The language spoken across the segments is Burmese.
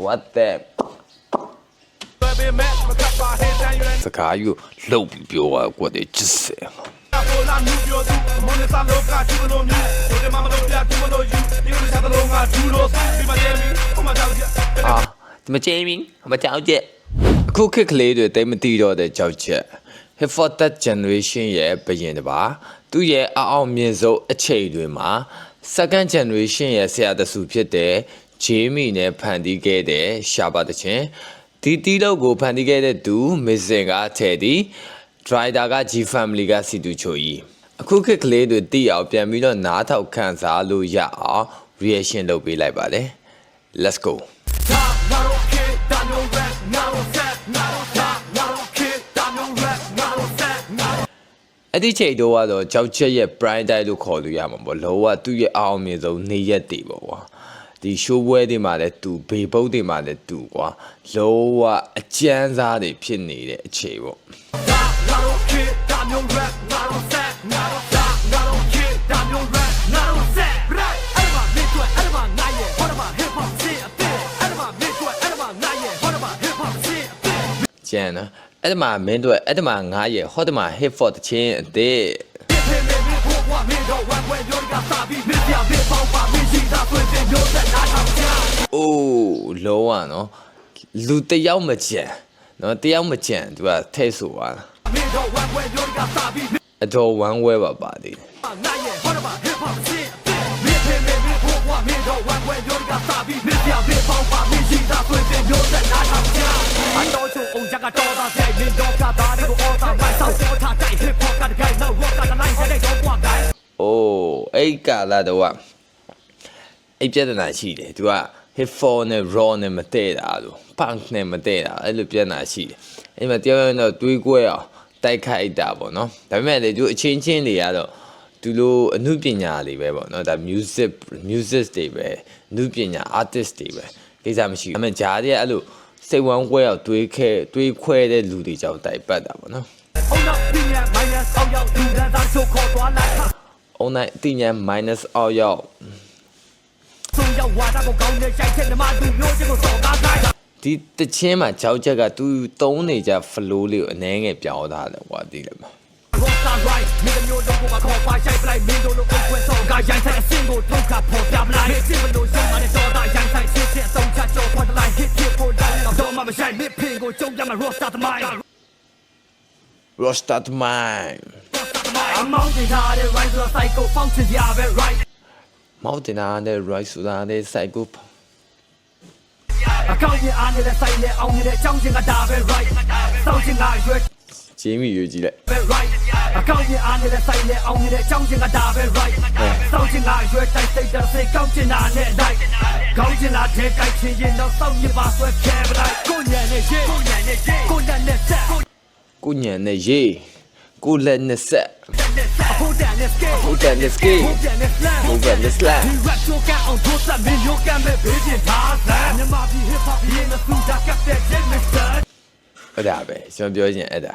What the? စကားယူလှုပ်ပြီးပြောရကွက်တယ်ချစ်စဲအာဒီမချေမင်းမကြောက်ချက်အခုခေတ်ကလေးတွေတိတ်မတီတော့တဲ့ကြောက်ချက် Hip for that generation ရဲ့ဘယင်တပါသူ့ရဲ့အောင်မြင်ဆုံးအချိန်တွေမှာ second generation ရဲ့ဆရာတဆူဖြစ်တဲ့ Jamie နဲ့ဖန်တီးခဲ့တဲ့ရှာပါတဲ့ချင်းဒီတီးတော့ကိုဖန်တီးခဲ့တဲ့သူ Missing ကထဲဒီ Driver က G Family ကစီတူချိုကြီးအခုခေတ်ကလေးတွေတီးအောင်ပြန်ပြီးတော့နားထောင်ခံစားလို့ရအောင် reaction လုပ်ပေးလိုက်ပါတယ် Let's goအဲ့ဒီချိန်တော့ကတော့ကြောက်ချက်ရဲ့ prime time လို့ခေါ်လို့ရမှာပေါ့လောကသူ့ရဲ့အောင်မြင်ဆုံးနေရက်တွေပေါ့ကွာဒီ show ပွဲတွေမှာလည်းသူဘေပုတ်တွေမှာလည်းသူကွာလောကအကျန်းစားတွေဖြစ်နေတဲ့အချိန်ပေါ့ကျန်နော်အဲ့ဒီမှာမင်းတို့အဲ့ဒီမှာငါရဲ့ဟောဒီမှာ hip for တချင်းအသေးအိုးလောကနော်လူတယောက်မကြံနော်တယောက်မကြံသူကထဲ့ဆိုပါအတော်ဝမ်းဝဲပါပါသေးအိုးအဲ့ကာလာတော့အဲ့ပြဿနာရှိတယ်သူက hip for နဲ့ raw နဲ့မတည့်တာလို့ punk နဲ့မတည့်တာအဲ့လိုပြဿနာရှိတယ်အဲ့မှာတရားရင်တော့တွေးကွဲအောင်တိုက်ခိုက်တာပေါ့နော်ဒါပေမဲ့လေသူအချင်းချင်းတွေကတော့သူလိုအမှုပညာတွေပဲပေါ့နော်ဒါ music တွေပဲအမှုပညာ artist တွေပဲကိစ္စမရှိဘူးဒါပေမဲ့ဂျားတွေကအဲ့လိုစိတ်ဝမ်းကွဲအောင်တွေးခွဲတဲ့လူတွေကြောင့်တိုက်ပတ်တာပေါ့နော်အုံနိုင်အတိညာ minus အောက်ရောက်ဒီတချင်းမှာကြောက်ချက်ကသူသုံးနေကြ flow လေးကိုအနှဲငယ်ပြောင်းထားတယ်ကွာဒီလေမှာRosta the mind Mountain high the rise of the psycho function yeah right Mountain high the rise of the psycho အကောင့်ရအားနေတဲ့ဆိုင်နဲ့အောင်နေတဲ့ကြောင်းချင်းကဒါပဲ right စောင့်ချင်တာရွယ်ဂျင်းမီရွေးကြည့်လိုက် right အကောင့်ရအားနေတဲ့ဆိုင်နဲ့အောင်နေတဲ့ကြောင်းချင်းကဒါပဲ right စောင့်ချင်တာရွယ်တိုက်စိတ်တဲ့စိတ်ကောင်းချင်တာနဲ့တိုက်ကောင်းချင်တာတဲ့တိုက်ချင်ရင်တော့စောင့်ရပါဆွဲခဲပလိုက်ကိုညံနဲ့ရေးကိုညံနဲ့ဆက်ကိုညံနဲ့ရေးကိုလက်နဲ့ဆက်ဟုတ်တယ်နဲ့စကေဟုတ်တယ်နဲ့စကေဟုတ်တယ်နဲ့စလန်ဟုတ်တယ်နဲ့စလန်ဒီ rap ချိုးကအောင်ထိုးစမင်းမျိုးကမဲ့ဘေးပြင်ထားစမ်းမြန်မာပြည် hip hop ရင်းနဲ့သူတာကပ်တဲ့ mixer အဲ့ဒါပဲကျွန်တော်ပြောချင်အဲ့ဒါ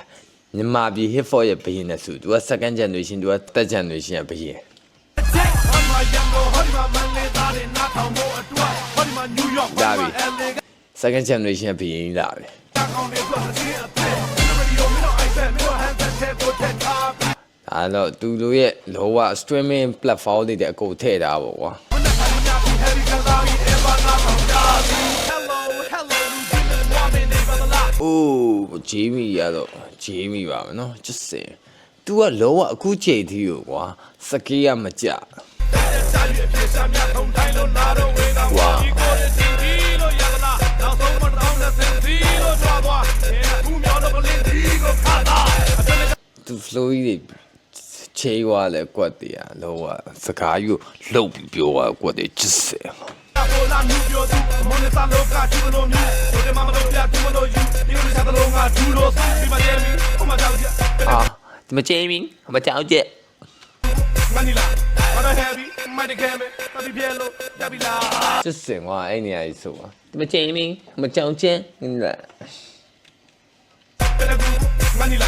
မြန်မာပြည် hip hop ရဲ့ဘယင်းနဲ့သူက second generation သူက third generation ရဲ့ဘယင်းဒါပြီ second generation ရဲ့ဘယင်းလာပြီအဲ့တော့သူတို့ရဲ့လောက streaming platform တွေတဲ့အကုန်ထည့်ထားပါကွာအိုး Jamie ရတော့ Jamie ပါမယ်နော် just say तू ကလောကအခုချိန်ထိကိုကွာစကေးရမကြဝါသူ flow ကြီးချေးသွားလဲကွက်တည်းอ่ะလောကစကားယူလှုပ်ပြီးပြောသွားကွက်တည်းချစ်စဲအာဒီမချေမင်းမကြောက်ချက်ချစ်စင်ကွာအဲ့နေရာကြီးဆိုဒီမချေမင်းမကြောက်ချက်နင်လားManila,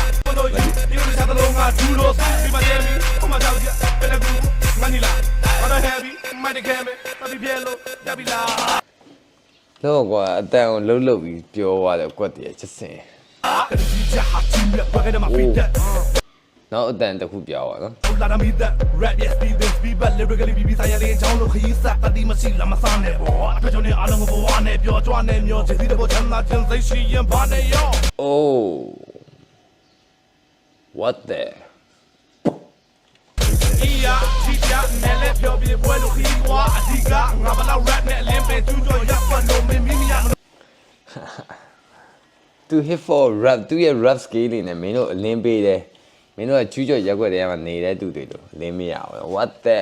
တော့ကွာအတန်ကိုလှုပ်လှုပ်ပြီးပြောသွားတယ်ကွက်တည်းချစ်စင်နောက်အတန်တစ်ခုပြောပါနော် လာတာမိသက် rap yes Steven Spielberg lyrically BB ဆိုင်ရတဲ့အကြောင်းလို့ခရီးဆက်တတိမရှိလာမစားနဲ့ပေါ့အထွေထွေနဲ့အားလုံးကိုဘဝနဲ့ပျော်ကြွနဲ့မျောချစ်စီတဲ့ဘောချမ်းသာခြင်းစိတ်ရှိရင်ဘာနဲ့ရော Oh what the အီယာချီချာနဲ့လက်ပြောပြပွဲလို့ခီးကွာအဓိကငါဘလောက် rap နဲ့အလင်းပဲကျူးကျော်ရပ်ပတ်လို့မင်းမိရ to hit for rap သူရဲ့ rap skill တွေနဲ့မင်းတို့အလင်းပေးတယ်မင်းတို့ကကျူးကျော်ရက်ွက်တွေကမှနေတဲ့သူတွေလို့လင်းမရဘူး what the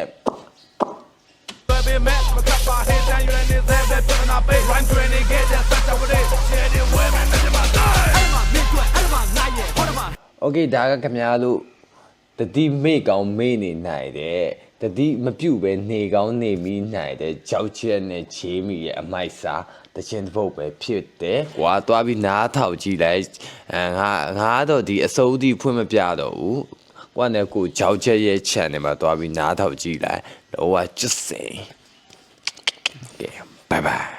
ဘယ်မဲ့မကပါဟဲ့တန်ယူနေတဲ့ဘယ်ပြနာပေး rhyme training ခဲ့တဲ့စက်ဝရ share the women နဲ့မှာတိုင်းအဲ့မှာမြစ်ွက်အဲ့မှာနိုင်ရဲ့ဟောမှာ okay ဒါကခင်ဗျားတို့တတိမေ့ကောင်းမေ့နေနိုင်တယ်တတိမပြုတ်ပဲနေကောင်းနေမိနိုင်တယ်ကြောက်ချက်နဲ့ချေးမိရဲ့အမိုက်စာတခြင်းတစ်ပုတ်ပဲဖြစ်တယ်ကွာသွားပြီးနားထောက်ကြည့်လိုက်ငါတော့ဒီအစိုးဒီဖွင့်မပြတော့ဘူးကွာနဲ့ကိုကြောက်ချက်ရဲ့ channel မှာသွားပြီးနားထောက်ကြည့်လိုက်တော့ just say okay bye bye